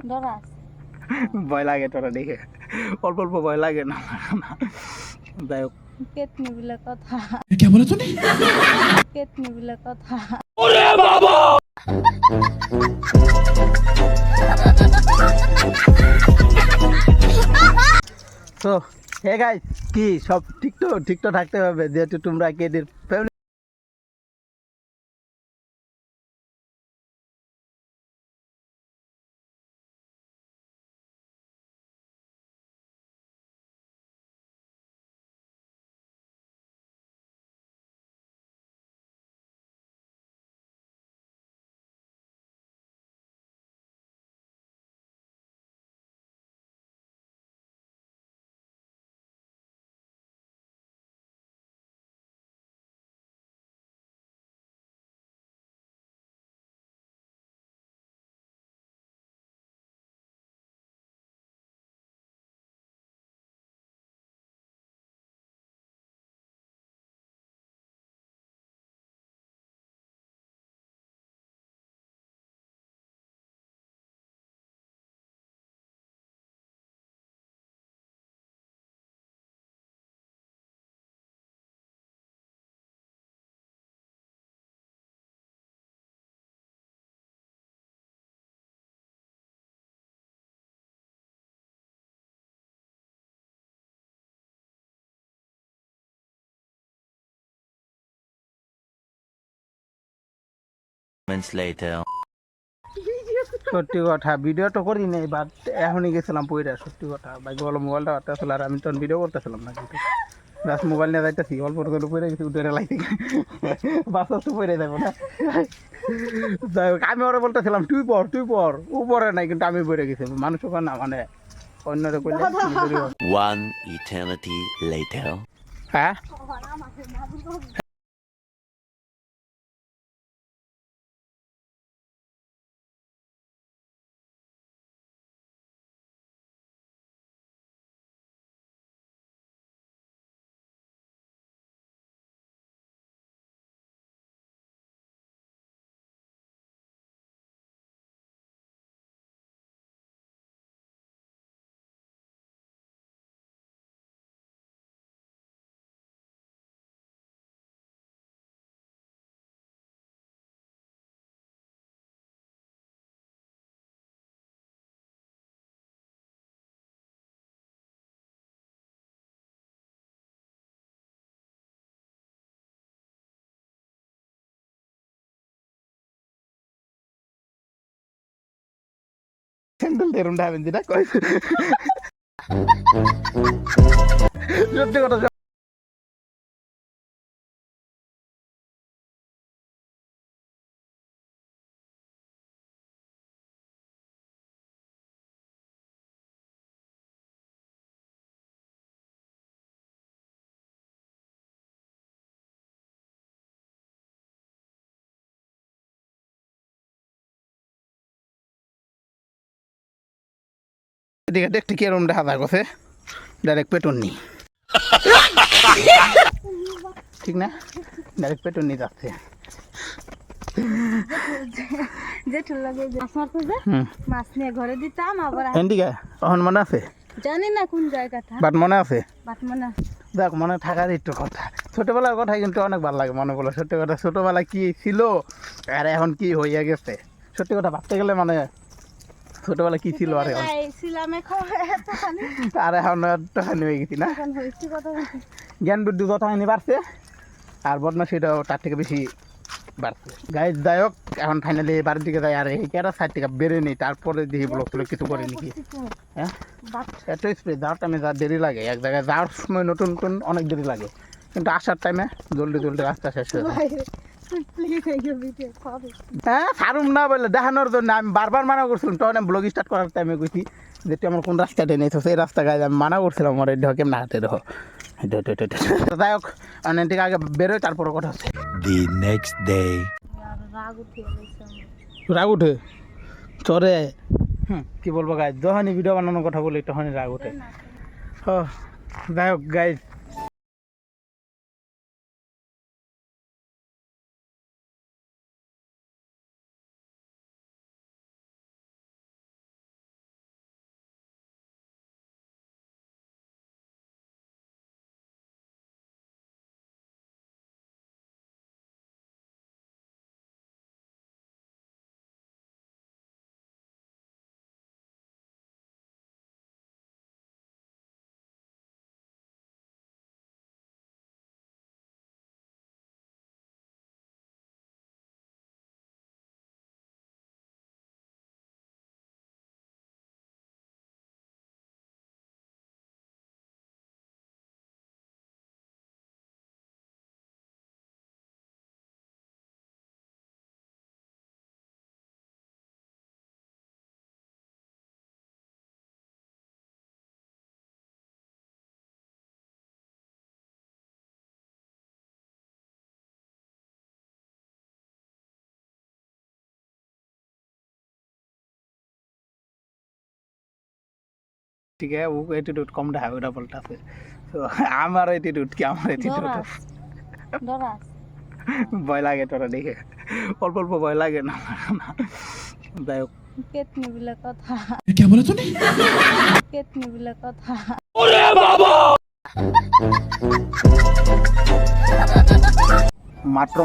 ডরাস ভয় লাগে তোরা দেখে, অল্প অল্প ভয় লাগে না। যাই হোক, পেতনি বলে কথা, क्या बोला तूने? পেতনি বলে কথা। তো হে গাইস, কি সব ঠিক তো? ঠিক তো থাকতে হবে, যেহেতু তোমরা কেদের ফ্যামিলি। Later. সত্যি কথা, ভিডিও তো করি নাই, বাট এখনই গেছিলাম পইরা। সত্যি কথা ভাই, বলো মোবাইলটা হাতে আসলে, আর আমি তখন ভিডিও করতেছিলাম না, কিন্তু জাস্ট মোবাইল নিয়ে যাইতেছি, অল্প করে পড়ে গেছি, উঠে লাইতে বাস তো পড়ে যাবো না। যাই হোক, আমি ওরা বলতেছিলাম তুই পর, ও পরে নাই, কিন্তু আমি পড়ে গেছি। মানুষ ওখানে না মানে অন্যরা করলে। One eternity later. হ্যাঁ, স্যান্ডেল দিয়ে রুমটা হবেন যেটা কয়। সত্যি কথা, এদিকে দেখতে কি রুম দেখা যায় গেছে, ডাইরেক্ট পেটন নি, ঠিক না? ডাইরেক্ট পেটন নি যাচ্ছে। জেঠুর লাগে মাছ মারতে যে মাছ নিয়ে ঘরে দিতাম, আবার এদিকে তখন মনে আছে, জানি না কোন জায়গাটা, বাট মনে আছে। বাট মনে আছে। দেখ, মনে থাকার একটু কথা, ছোটবেলার কথা কিন্তু অনেক ভালো লাগে মনে বলো। সত্যি কথা, ছোটবেলা কি ছিল আর এখন কি হইয়া গেছে, সত্যি কথা ভাবতে গেলে মানে ছোটবেলা কি ছিল আর এখন, ছিলাম এখন এতখানি, আর এখন একটুখানি হয়ে গেছি না। এখন হয়েছি কথা বলছি। জ্ঞান বুদ্ধি যতখানি বাড়ছে, আর বদমাশিটাও তার থেকে বেশি বাড়ছে। গাইজ যাই হোক, এখন ফাইনালি বাড়ির দিকে যাই, আর এই কেরা সাইড থেকে বেড়ে নিই, তারপরে দেখি ব্লগ টুলো কিছু করে নাকি। হ্যাঁ, এত স্পিড যাওয়ার টাইমে যা দেরি লাগে, এক জায়গায় যাওয়ার সময় নতুন নতুন অনেক দেরি লাগে, কিন্তু আসার টাইমে জলদি জলদি রাস্তা শেষ হয়ে যায়। হ্যাঁ, সারুম না বলে দেখানোর জন্য আমি বারবার মানা করছিলাম, তখন আমি ব্লগ স্টার্ট করার টাইমে গেছি যে তুই আমার কোন রাস্তাটা নিয়েছো, সেই রাস্তা গায়ে আমি মানা করছিলাম, আমার এই কেমন হাতে দেখো। যাই হোক, অনেক থেকে আগে বেরোয়, তারপরে কথা হচ্ছে। The next day. রাগ উঠে চরে, কি বলবো গাইজ, যখনই ভিডিও বানানোর কথা বলি তখনই রাগ উঠে। যাই হোক গাইজ, ঠিক আছে ও অ্যাটিটিউড কম দেখা ওটা বলতেছে তো আমার অ্যাটিটিউড কি আমার অ্যাটিটিউড ডরাস ডরাস ভয় লাগে তোরা দেখে অল্প অল্প ভয় লাগে না যাই হোক কেতনি বলে কথা क्या बोला तूने কেতনি বলে কথা মাত্র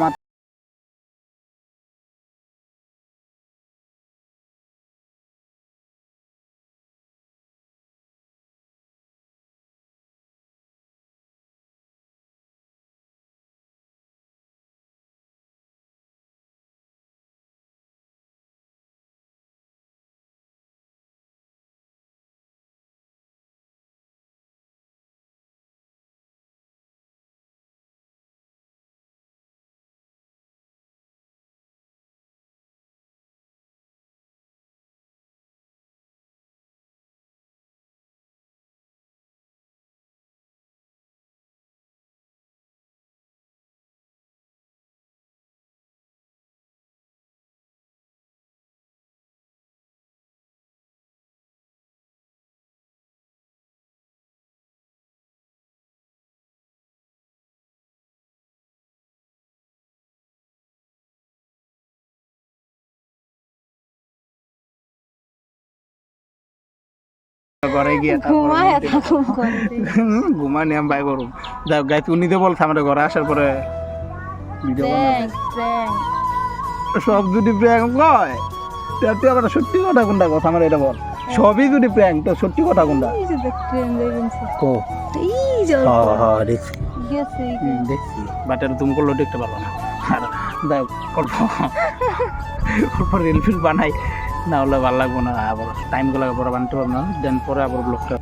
ঘরে গিয়ে ঘুমায় থাকুন করে ঘুমানি আমি বাই করুম যাই হোক গাইতে উনি তো বলছে আমাদের ঘরে আসার পরে ভিডিও প্র্যাঙ্ক প্র্যাঙ্ক সব যদি প্র্যাঙ্ক হয় তুই আবার সত্যি কথা কোনটা কথা আমার এটা বল সবই যদি প্র্যাঙ্ক তো সত্যি কথা কোনটা এই যে ট্রেন দেখেছি কো এই যে দেখছি গেছে দেখছি বাট এটা তুমি করলেও দেখতে পারবো না আর যাই হোক অল্প অল্প রিল ফিল বানাই না হলে ভালো লাগবো না আবার টাইমগুলো পরে বানাতে পারবো না দেন পরে আবার ব্লগটা